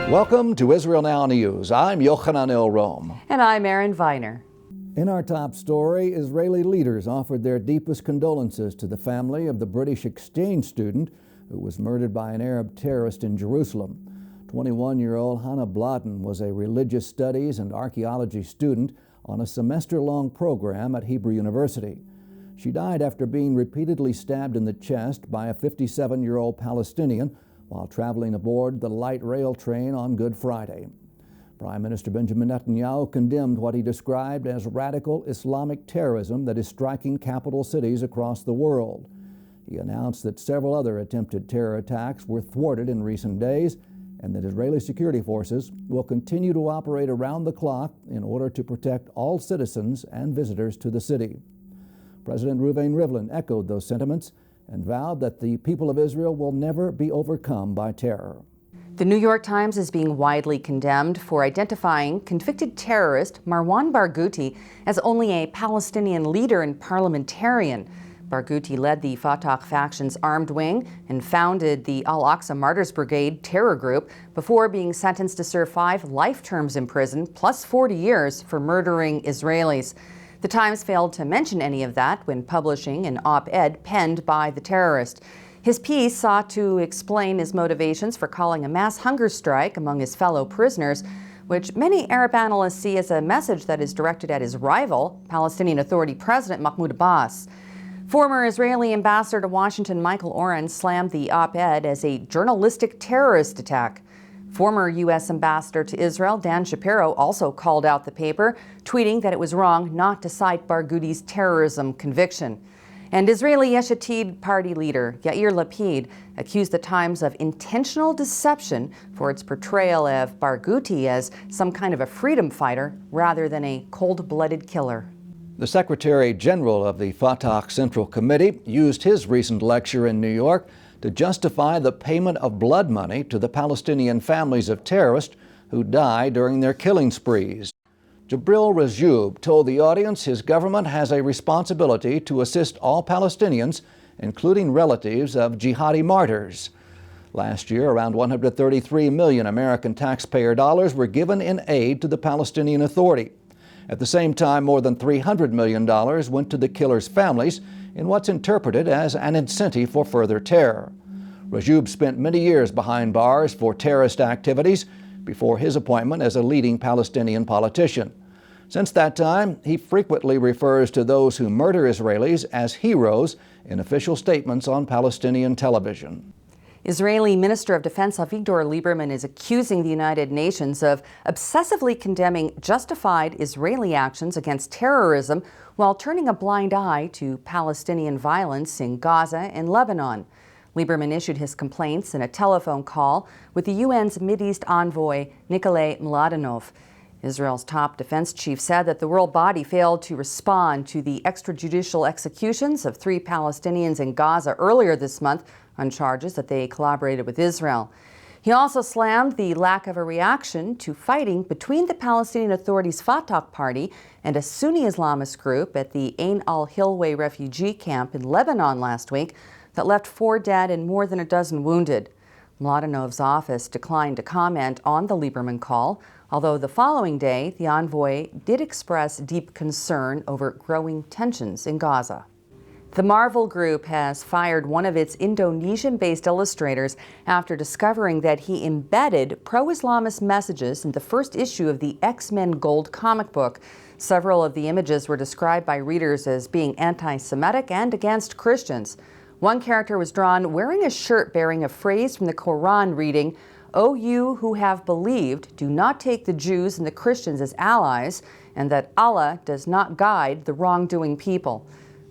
Welcome to Israel Now News. I'm Yochanan El Rom. And I'm Erin Viner. In our top story, Israeli leaders offered their deepest condolences to the family of the British exchange student who was murdered by an Arab terrorist in Jerusalem. 21-year-old Hannah Bladen was a religious studies and archaeology student on a semester-long program at Hebrew University. She died after being repeatedly stabbed in the chest by a 57-year-old Palestinian while traveling aboard the light rail train on Good Friday. Prime Minister Benjamin Netanyahu condemned what he described as radical Islamic terrorism that is striking capital cities across the world. He announced that several other attempted terror attacks were thwarted in recent days and that Israeli security forces will continue to operate around the clock in order to protect all citizens and visitors to the city. President Reuven Rivlin echoed those sentiments and vowed that the people of Israel will never be overcome by terror. The New York Times is being widely condemned for identifying convicted terrorist Marwan Barghouti as only a Palestinian leader and parliamentarian. Barghouti led the Fatah faction's armed wing and founded the Al-Aqsa Martyrs Brigade terror group before being sentenced to serve 5 life terms in prison plus 40 years for murdering Israelis. The Times failed to mention any of that when publishing an op-ed penned by the terrorist. His piece sought to explain his motivations for calling a mass hunger strike among his fellow prisoners, which many Arab analysts see as a message that is directed at his rival, Palestinian Authority President Mahmoud Abbas. Former Israeli ambassador to Washington Michael Oren slammed the op-ed as a journalistic terrorist attack. Former U.S. Ambassador to Israel Dan Shapiro also called out the paper, tweeting that it was wrong not to cite Barghouti's terrorism conviction. And Israeli Yesh Atid party leader Yair Lapid accused the Times of intentional deception for its portrayal of Barghouti as some kind of a freedom fighter rather than a cold-blooded killer. The Secretary General of the Fatah Central Committee used his recent lecture in New York to justify the payment of blood money to the Palestinian families of terrorists who died during their killing sprees. Jibril Rajoub told the audience his government has a responsibility to assist all Palestinians, including relatives of jihadi martyrs. Last year, around 133 million American taxpayer dollars were given in aid to the Palestinian Authority. At the same time, more than $300 million went to the killers' families in what's interpreted as an incentive for further terror. Rajoub spent many years behind bars for terrorist activities before his appointment as a leading Palestinian politician. Since that time, he frequently refers to those who murder Israelis as heroes in official statements on Palestinian television. Israeli Minister of Defense Avigdor Lieberman is accusing the United Nations of obsessively condemning justified Israeli actions against terrorism while turning a blind eye to Palestinian violence in Gaza and Lebanon. Lieberman issued his complaints in a telephone call with the UN's Mideast envoy, Nikolay Mladenov. Israel's top defense chief said that the world body failed to respond to the extrajudicial executions of 3 Palestinians in Gaza earlier this month on charges that they collaborated with Israel. He also slammed the lack of a reaction to fighting between the Palestinian Authority's Fatah party and a Sunni Islamist group at the Ain al-Hilway refugee camp in Lebanon last week that left 4 dead and more than a dozen wounded. Mladenov's office declined to comment on the Lieberman call, although the following day the envoy did express deep concern over growing tensions in Gaza. The Marvel Group has fired one of its Indonesian-based illustrators after discovering that he embedded pro-Islamist messages in the first issue of the X-Men Gold comic book. Several of the images were described by readers as being anti-Semitic and against Christians. One character was drawn wearing a shirt bearing a phrase from the Quran reading, "O you who have believed, do not take the Jews and the Christians as allies, and that Allah does not guide the wrongdoing people."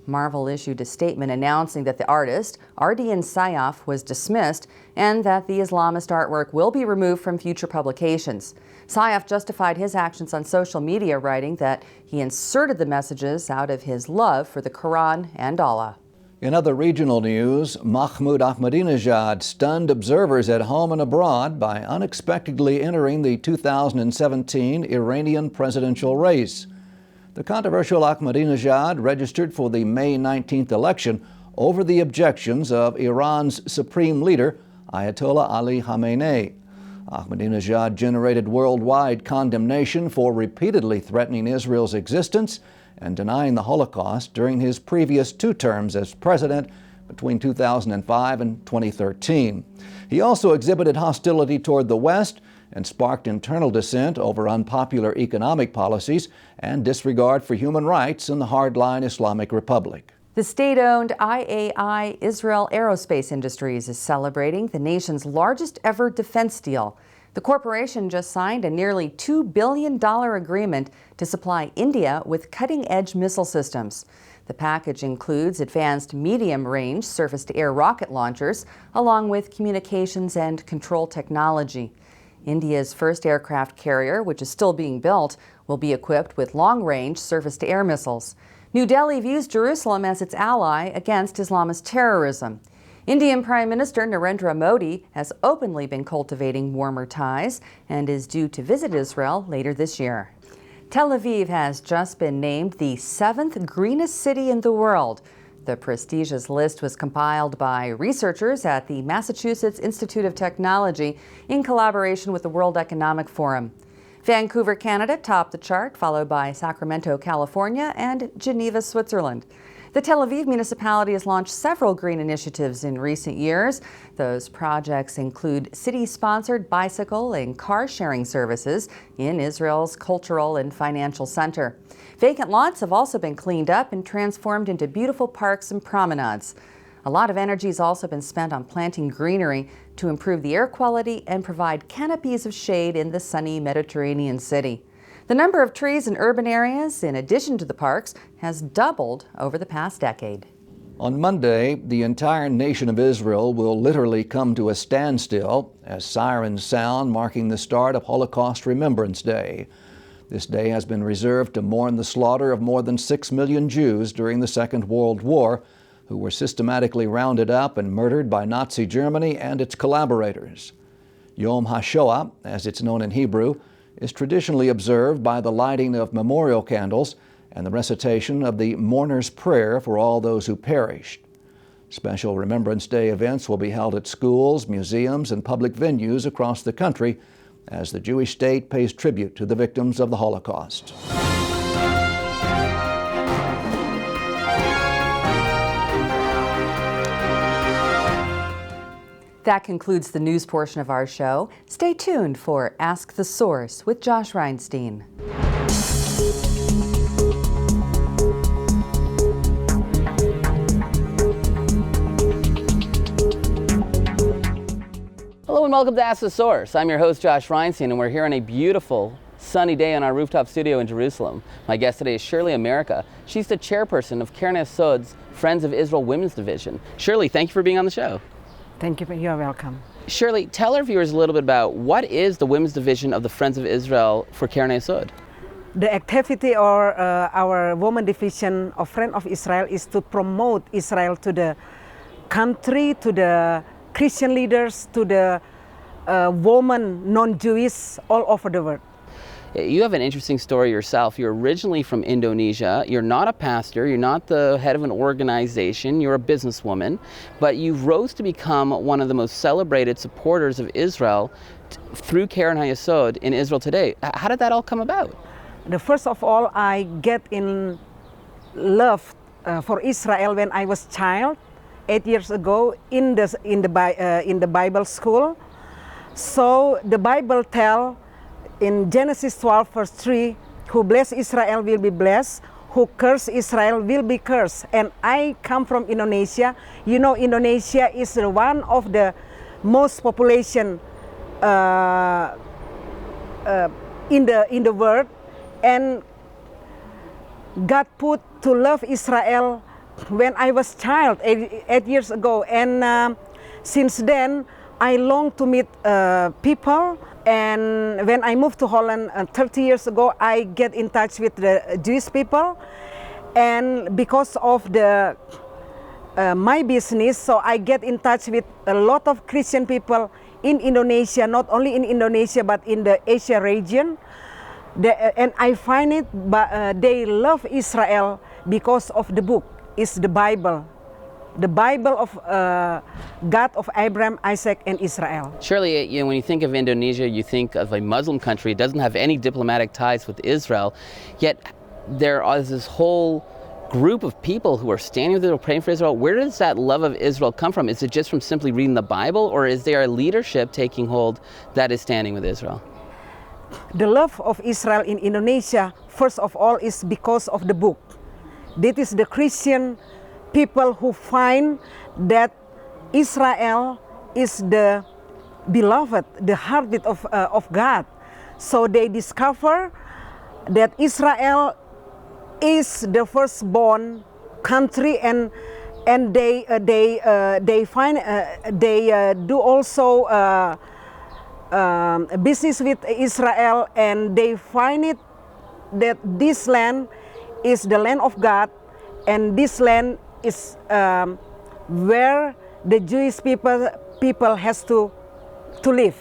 Marvel issued a statement announcing that the artist, Ardian Syaf, was dismissed and that the Islamist artwork will be removed from future publications. Syaf justified his actions on social media, writing that he inserted the messages out of his love for the Quran and Allah. In other regional news, Mahmoud Ahmadinejad stunned observers at home and abroad by unexpectedly entering the 2017 Iranian presidential race. The controversial Ahmadinejad registered for the May 19th election over the objections of Iran's supreme leader, Ayatollah Ali Khamenei. Ahmadinejad generated worldwide condemnation for repeatedly threatening Israel's existence and denying the Holocaust during his previous 2 terms as president between 2005 and 2013. He also exhibited hostility toward the West and sparked internal dissent over unpopular economic policies and disregard for human rights in the hardline Islamic Republic. The state-owned IAI Israel Aerospace Industries is celebrating the nation's largest ever defense deal. The corporation just signed a nearly $2 billion agreement to supply India with cutting-edge missile systems. The package includes advanced medium-range surface-to-air rocket launchers, along with communications and control technology. India's first aircraft carrier, which is still being built, will be equipped with long-range surface-to-air missiles. New Delhi views Jerusalem as its ally against Islamist terrorism. Indian Prime Minister Narendra Modi has openly been cultivating warmer ties and is due to visit Israel later this year. Tel Aviv has just been named the 7th greenest city in the world. The prestigious list was compiled by researchers at the Massachusetts Institute of Technology in collaboration with the World Economic Forum. Vancouver, Canada topped the chart, followed by Sacramento, California, and Geneva, Switzerland. The Tel Aviv municipality has launched several green initiatives in recent years. Those projects include city-sponsored bicycle and car-sharing services in Israel's cultural and financial center. Vacant lots have also been cleaned up and transformed into beautiful parks and promenades. A lot of energy has also been spent on planting greenery to improve the air quality and provide canopies of shade in the sunny Mediterranean city. The number of trees in urban areas, in addition to the parks, has doubled over the past decade. On Monday, the entire nation of Israel will literally come to a standstill as sirens sound, marking the start of Holocaust Remembrance Day. This day has been reserved to mourn the slaughter of more than 6 million Jews during the Second World War, who were systematically rounded up and murdered by Nazi Germany and its collaborators. Yom HaShoah, as it's known in Hebrew, is traditionally observed by the lighting of memorial candles and the recitation of the mourner's prayer for all those who perished. Special Remembrance Day events will be held at schools, museums, and public venues across the country as the Jewish state pays tribute to the victims of the Holocaust. That concludes the news portion of our show. Stay tuned for Ask the Source with Josh Reinstein. Hello and welcome to Ask the Source. I'm your host Josh Reinstein, and we're here on a beautiful sunny day in our rooftop studio in Jerusalem. My guest today is Shirley America. She's the chairperson of Keren Hayesod's Friends of Israel Women's Division. Shirley, thank you for being on the show. Thank you. You're welcome. Shirley, tell our viewers a little bit about what is the Women's Division of the Friends of Israel for Keren Hayesod? The activity or our Women Division of Friends of Israel is to promote Israel to the country, to the Christian leaders, to the women, non-Jewish, all over the world. You have an interesting story yourself. You're originally from Indonesia. You're not a pastor. You're not the head of an organization. You're a businesswoman. But you rose to become one of the most celebrated supporters of Israel through Keren Hayesod in Israel today. How did that all come about? First of all, I get in love for Israel when I was a child, 8 years ago, in the Bible school. So the Bible tells in Genesis 12, verse 3, who bless Israel will be blessed, who curse Israel will be cursed. And I come from Indonesia. You know, Indonesia is one of the most population in the world. And God put to love Israel when I was a child, 8 years ago. And since then, I long to meet people. And when I moved to Holland 30 years ago, I get in touch with the Jewish people. And because of my business, so I get in touch with a lot of Christian people in Indonesia, not only in Indonesia, but in the Asia region. And I find it, they love Israel because of the book, it's the Bible. the Bible of God of Abraham, Isaac, and Israel. Surely, when you think of Indonesia, you think of a Muslim country. It doesn't have any diplomatic ties with Israel, yet there is this whole group of people who are standing with Israel, praying for Israel. Where does that love of Israel come from? Is it just from simply reading the Bible, or is there a leadership taking hold that is standing with Israel? The love of Israel in Indonesia, first of all, is because of the book. This is the Christian people who find that Israel is the beloved, the heartbeat of God. So they discover that Israel is the firstborn country, and they find they do also business with Israel, and they find it that this land is the land of God, and this land is where the Jewish people has to live.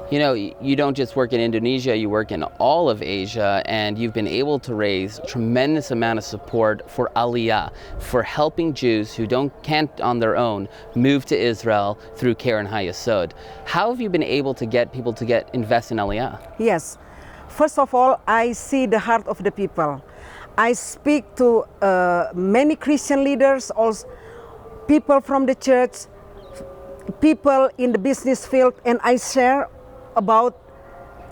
You know, you don't just work in Indonesia, you work in all of Asia, and you've been able to raise a tremendous amount of support for Aliyah, for helping Jews who can't on their own move to Israel through Keren HaYesod. How have you been able to get people to invest in Aliyah? Yes. First of all, I see the heart of the people. I speak to many Christian leaders, also people from the church, people in the business field, and I share about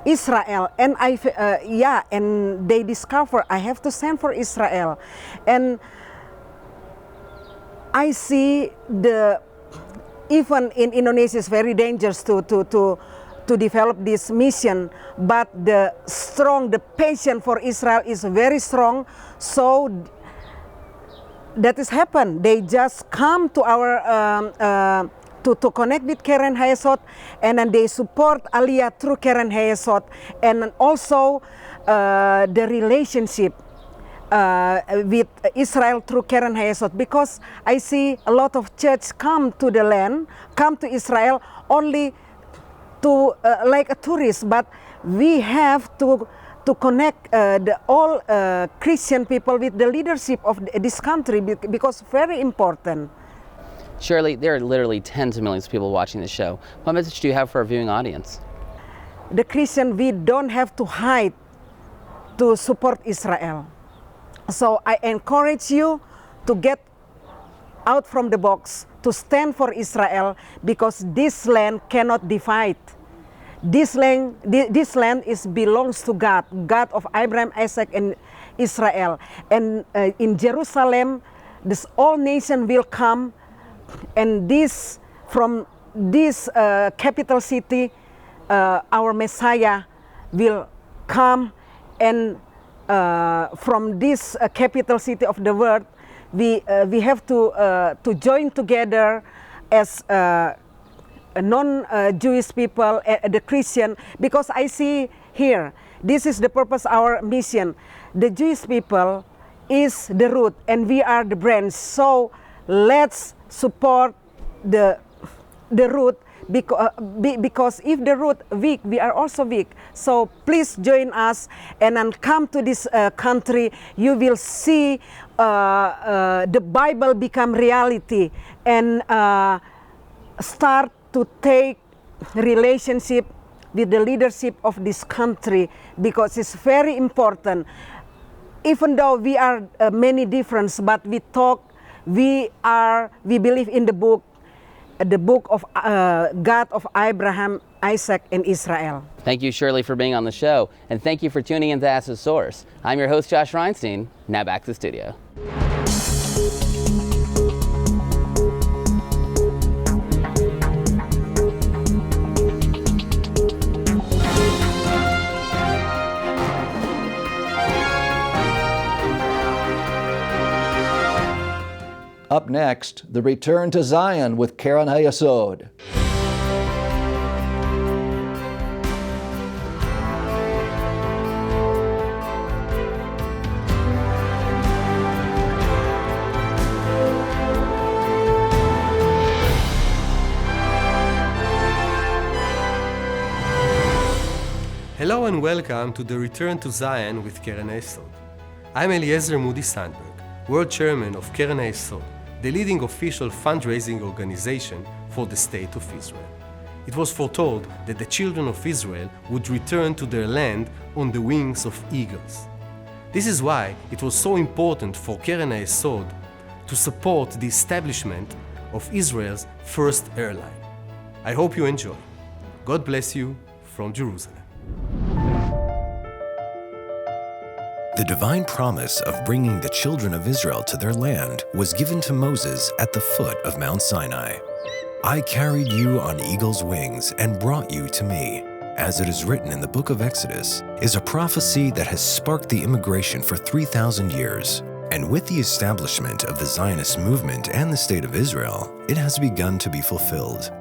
Israel, and and they discover I have to send for Israel, and I see even in Indonesia it's very dangerous to develop this mission, but the passion for Israel is very strong. So that has happened. They just come to our to connect with Keren HaYesod, and then they support Aliyah through Keren HaYesod, and also the relationship with Israel through Keren HaYesod, because I see a lot of church come to the land, come to Israel only to like a tourist, but we have to connect all Christian people with the leadership of this country, because very important. Shirley, there are literally tens of millions of people watching this show. What message do you have for our viewing audience? The Christian, we don't have to hide to support Israel. So I encourage you to get out from the box, to stand for Israel, because this land cannot divide. This land belongs to God, God of Abraham, Isaac, and Israel. And in Jerusalem, this all nation will come, and from this capital city, our Messiah will come, and from this capital city of the world, we have to join together as non-Jewish people, the Christian, because I see here, this is the purpose of our mission. The Jewish people is the root, and we are the branch. So let's support the root, because if the root weak, we are also weak. So please join us and then come to this country. You will see the Bible become reality, and start to take relationship with the leadership of this country, because it's very important. Even though we are many different, but we talk, we believe in the book of God of Abraham, Isaac, and Israel. Thank you, Shirley, for being on the show, and thank you for tuning in to Ask the Source. I'm your host, Josh Reinstein. Now back to the studio. Up next, the return to Zion with Keren HaYesod. Hello and welcome to the Return to Zion with Keren HaYesod. I'm Eliezer Moody Sandberg, World Chairman of Keren HaYesod, the leading official fundraising organization for the State of Israel. It was foretold that the children of Israel would return to their land on the wings of eagles. This is why it was so important for Keren HaYesod to support the establishment of Israel's first airline. I hope you enjoy. God bless you from Jerusalem. The divine promise of bringing the children of Israel to their land was given to Moses at the foot of Mount Sinai. I carried you on eagle's wings and brought you to me, as it is written in the book of Exodus, is a prophecy that has sparked the immigration for 3,000 years. And with the establishment of the Zionist movement and the State of Israel, it has begun to be fulfilled.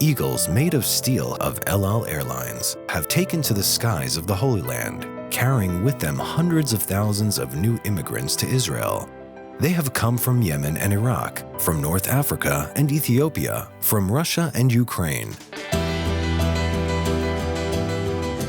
Eagles made of steel of El Al Airlines have taken to the skies of the Holy Land, carrying with them hundreds of thousands of new immigrants to Israel. They have come from Yemen and Iraq, from North Africa and Ethiopia, from Russia and Ukraine.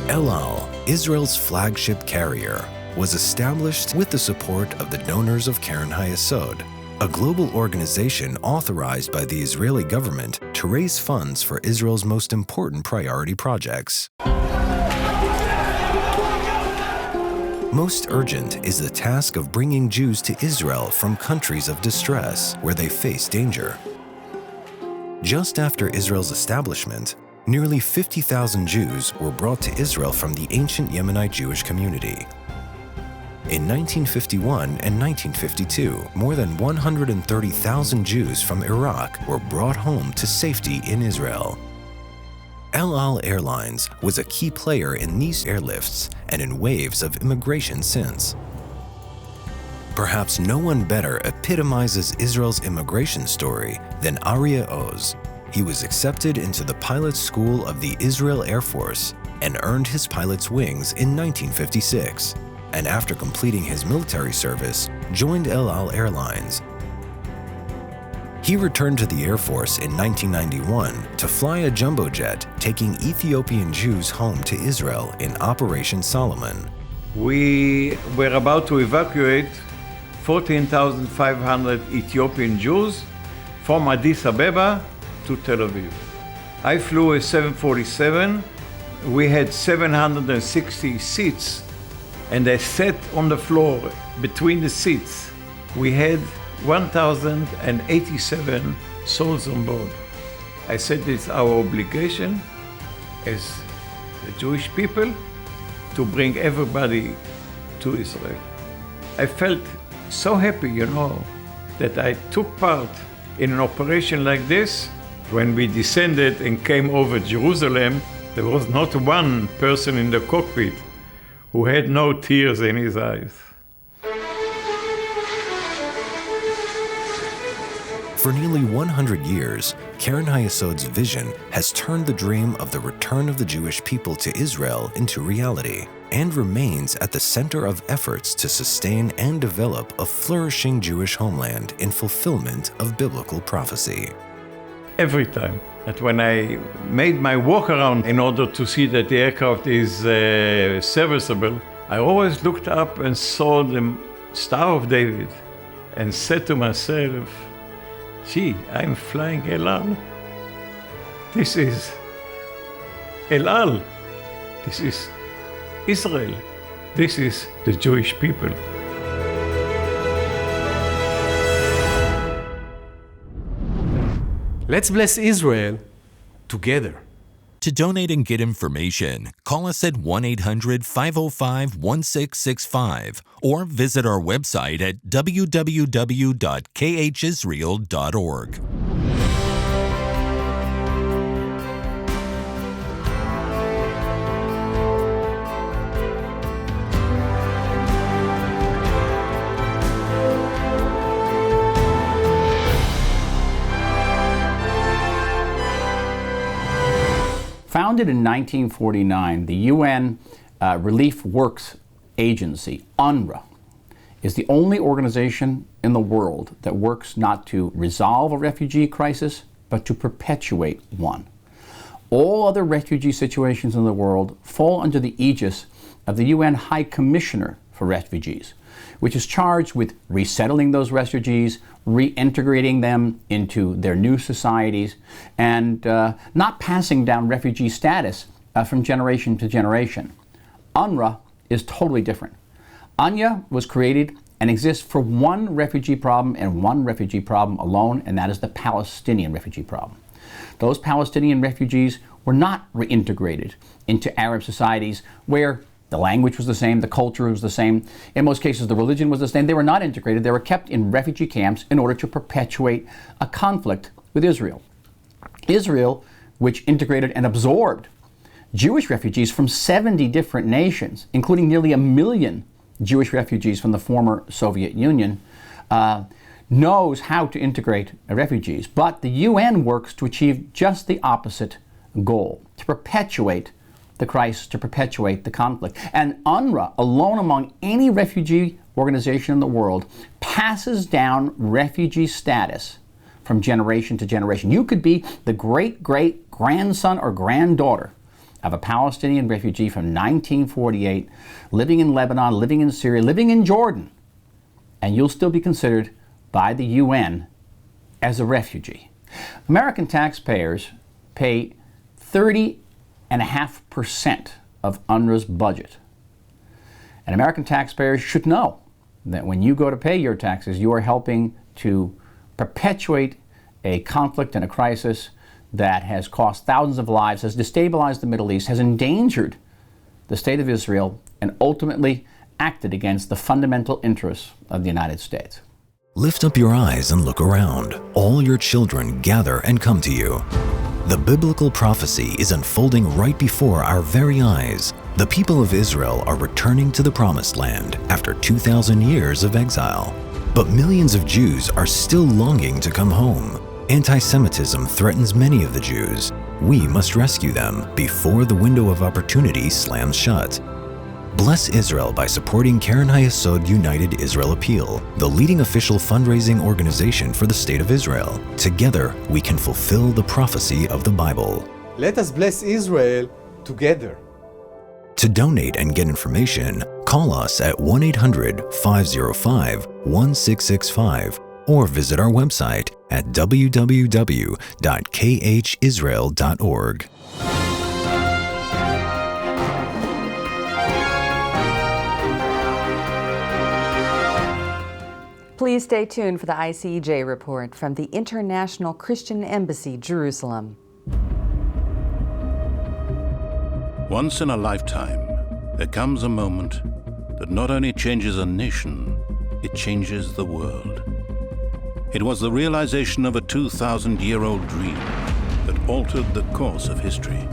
El Al, Israel's flagship carrier, was established with the support of the donors of Keren HaYesod, a global organization authorized by the Israeli government to raise funds for Israel's most important priority projects. Most urgent is the task of bringing Jews to Israel from countries of distress where they face danger. Just after Israel's establishment, nearly 50,000 Jews were brought to Israel from the ancient Yemenite Jewish community. In 1951 and 1952, more than 130,000 Jews from Iraq were brought home to safety in Israel. El Al Airlines was a key player in these airlifts and in waves of immigration since. Perhaps no one better epitomizes Israel's immigration story than Aryeh Oz. He was accepted into the pilot school of the Israel Air Force and earned his pilot's wings in 1956, and after completing his military service, joined El Al Airlines. He returned to the Air Force in 1991 to fly a jumbo jet taking Ethiopian Jews home to Israel in Operation Solomon. We were about to evacuate 14,500 Ethiopian Jews from Addis Ababa to Tel Aviv. I flew a 747. We had 760 seats, and I sat on the floor between the seats. We had 1,087 souls on board. I said it's our obligation as the Jewish people to bring everybody to Israel. I felt so happy, that I took part in an operation like this. When we descended and came over Jerusalem, there was not one person in the cockpit who had no tears in his eyes. For nearly 100 years, Keren HaYesod's vision has turned the dream of the return of the Jewish people to Israel into reality and remains at the center of efforts to sustain and develop a flourishing Jewish homeland in fulfillment of biblical prophecy. Every time that when I made my walk around in order to see that the aircraft is serviceable, I always looked up and saw the Star of David and said to myself, gee, I'm flying El Al. This is El Al. This is Israel. This is the Jewish people. Let's bless Israel together. To donate and get information, call us at 1-800-505-1665 or visit our website at www.khisrael.org. Founded in 1949, the UN Relief Works Agency, UNRWA, is the only organization in the world that works not to resolve a refugee crisis, but to perpetuate one. All other refugee situations in the world fall under the aegis of the UN High Commissioner for Refugees, which is charged with resettling those refugees, reintegrating them into their new societies, and not passing down refugee status from generation to generation. UNRWA is totally different. UNRWA was created and exists for one refugee problem and one refugee problem alone, and that is the Palestinian refugee problem. Those Palestinian refugees were not reintegrated into Arab societies where the language was the same, the culture was the same, in most cases the religion was the same. They were not integrated. They were kept in refugee camps in order to perpetuate a conflict with Israel. Israel, which integrated and absorbed Jewish refugees from 70 different nations, including nearly 1 million Jewish refugees from the former Soviet Union, knows how to integrate refugees. But the UN works to achieve just the opposite goal, to perpetuate the crisis, to perpetuate the conflict. And UNRWA, alone among any refugee organization in the world, passes down refugee status from generation to generation. You could be the great-great-grandson or granddaughter of a Palestinian refugee from 1948, living in Lebanon, living in Syria, living in Jordan, and you'll still be considered by the UN as a refugee. American taxpayers pay 30.5% of UNRWA's budget. And American taxpayers should know that when you go to pay your taxes, you are helping to perpetuate a conflict and a crisis that has cost thousands of lives, has destabilized the Middle East, has endangered the state of Israel, and ultimately acted against the fundamental interests of the United States. Lift up your eyes and look around. All your children gather and come to you. The biblical prophecy is unfolding right before our very eyes. The people of Israel are returning to the Promised Land after 2,000 years of exile. But millions of Jews are still longing to come home. Anti-Semitism threatens many of the Jews. We must rescue them before the window of opportunity slams shut. Bless Israel by supporting Karen Hayesod United Israel Appeal, the leading official fundraising organization for the State of Israel. Together, we can fulfill the prophecy of the Bible. Let us bless Israel together. To donate and get information, call us at 1-800-505-1665 or visit our website at www.khisrael.org. Please stay tuned for the ICEJ report from the International Christian Embassy, Jerusalem. Once in a lifetime, there comes a moment that not only changes a nation, it changes the world. It was the realization of a 2,000-year-old dream that altered the course of history.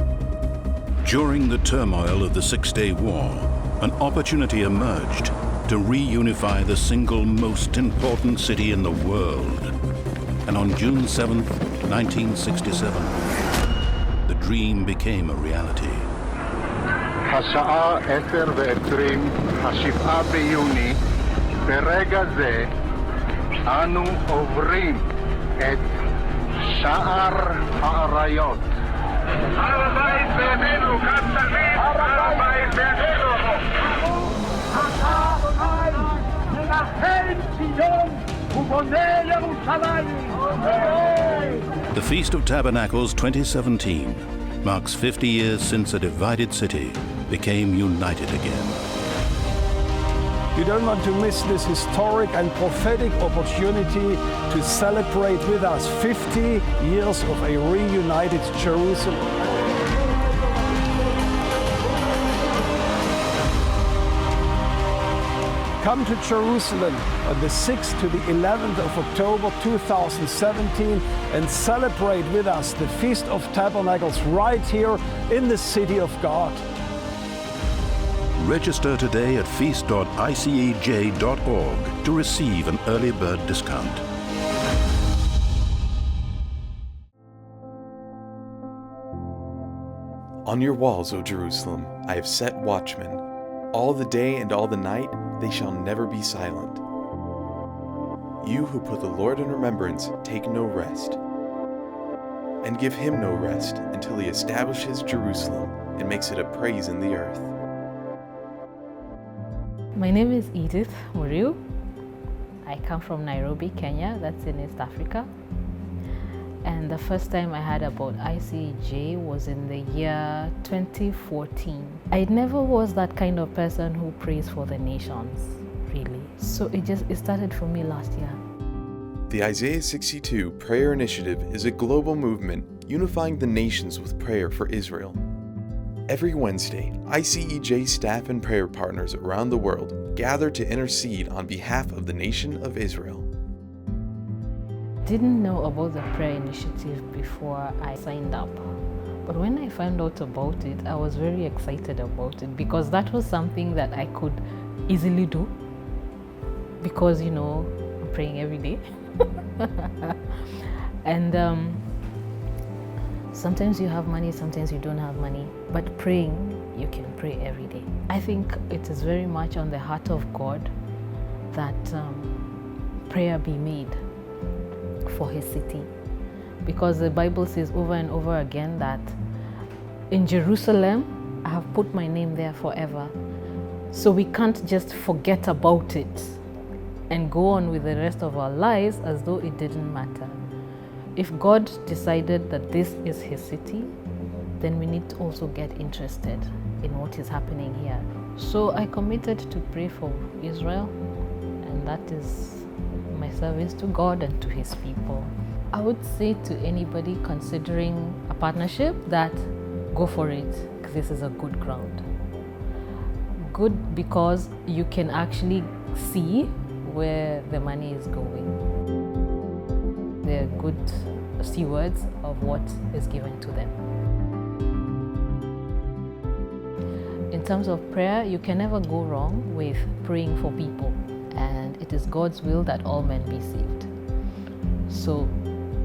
During the turmoil of the Six-Day War, an opportunity emerged to reunify the single most important city in the world. And on June 7, 1967, the dream became a reality. השעה 10:20, ה-7 ביוני, ברגע זה אנו עוברים את שער האריות. הר הבית בימינו, כאן תמיד, הר הבית בימינו. The Feast of Tabernacles 2017 marks 50 years since a divided city became united again. You don't want to miss this historic and prophetic opportunity to celebrate with us 50 years of a reunited Jerusalem. Come to Jerusalem on the 6th to the 11th of October 2017 and celebrate with us the Feast of Tabernacles right here in the city of God. Register today at feast.icej.org to receive an early bird discount. On your walls, O Jerusalem, I have set watchmen. All the day and all the night, they shall never be silent. You who put the Lord in remembrance, take no rest. And give him no rest until he establishes Jerusalem and makes it a praise in the earth. My name is Edith Muriu. I come from Nairobi, Kenya, that's in East Africa. And the first time I heard about ICEJ was in the year 2014. I never was that kind of person who prays for the nations, really. So it started for me last year. The Isaiah 62 Prayer Initiative is a global movement unifying the nations with prayer for Israel. Every Wednesday, ICEJ staff and prayer partners around the world gather to intercede on behalf of the nation of Israel. Didn't know about the prayer initiative before I signed up. But when I found out about it, I was very excited about it because that was something that I could easily do because, you know, I'm praying every day. And sometimes you have money, sometimes you don't have money, but praying, you can pray every day. I think it is very much on the heart of God that prayer be made for his city, because the Bible says over and over again that in Jerusalem I have put my name there forever. So we can't just forget about it and go on with the rest of our lives as though it didn't matter. If God decided that this is his city, then we need to also get interested in what is happening here. So I committed to pray for Israel, and that is my service to God and to his people. I would say to anybody considering a partnership that go for it, because this is a good ground. Good because you can actually see where the money is going. They're good stewards of what is given to them. In terms of prayer, you can never go wrong with praying for people. And it is God's will that all men be saved. So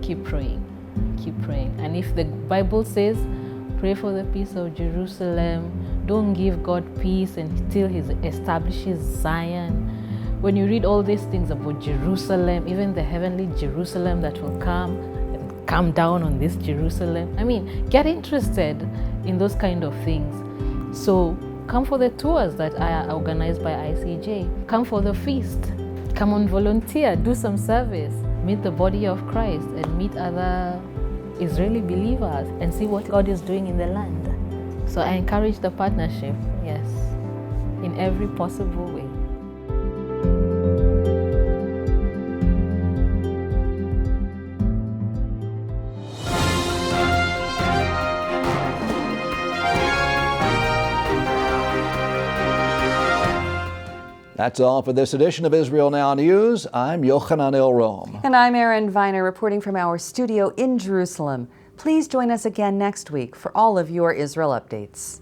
keep praying, keep praying. And if the Bible says, pray for the peace of Jerusalem, don't give God peace until he establishes Zion. When you read all these things about Jerusalem, even the heavenly Jerusalem that will come and come down on this Jerusalem, I mean, get interested in those kind of things. So come for the tours that are organized by ICJ. Come for the feast. Come on, volunteer, do some service. Meet the body of Christ and meet other Israeli believers and see what God is doing in the land. So I encourage the partnership, yes, in every possible way. That's all for this edition of Israel Now News. I'm Yochanan El-Rom. And I'm Erin Viner reporting from our studio in Jerusalem. Please join us again next week for all of your Israel updates.